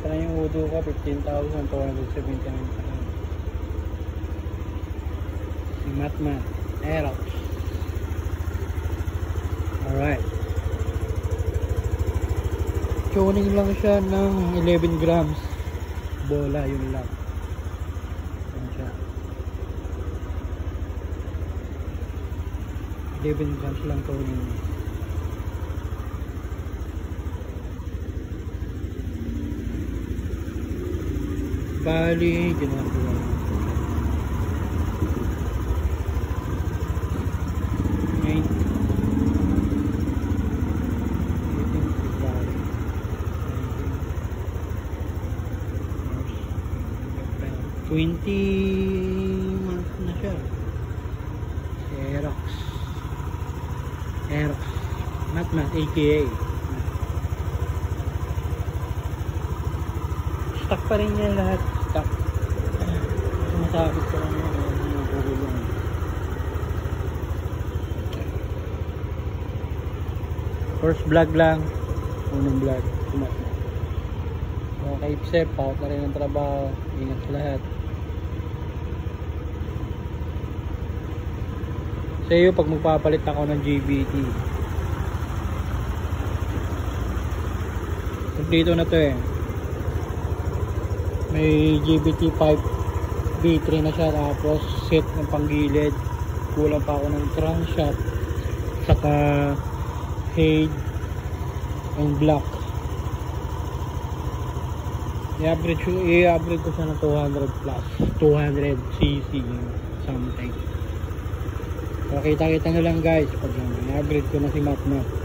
Ito na yung Udo ko, 15,279 pa lang. Si Matman Aerox. Alright. Tuning lang siya ng 11 grams. Bola, yun lang. Yan siya. 11 grams lang tuning. Bali, ginagawa. Ngayon, 20 months na siya. Aerox. Aerox. Matman, aka. Stock pa rin yan lahat. Stock. Masakit ko lang yung nagugulong. First vlog lang. Unang vlog. Matman. Okay, Psep. Paut na rin ang trabaho. Ingat sa lahat. Sa iyo, pag magpapalit ako ng GBT. Dito na to eh. May GBT 5 B3 na siya, tapos set ng panggilid. Kulang pa ako ng crankshaft, saka head and block. I-upgrade ko siya ng 200 plus 200cc something. So kita na lang guys pag i-upgrade ko na si Matman.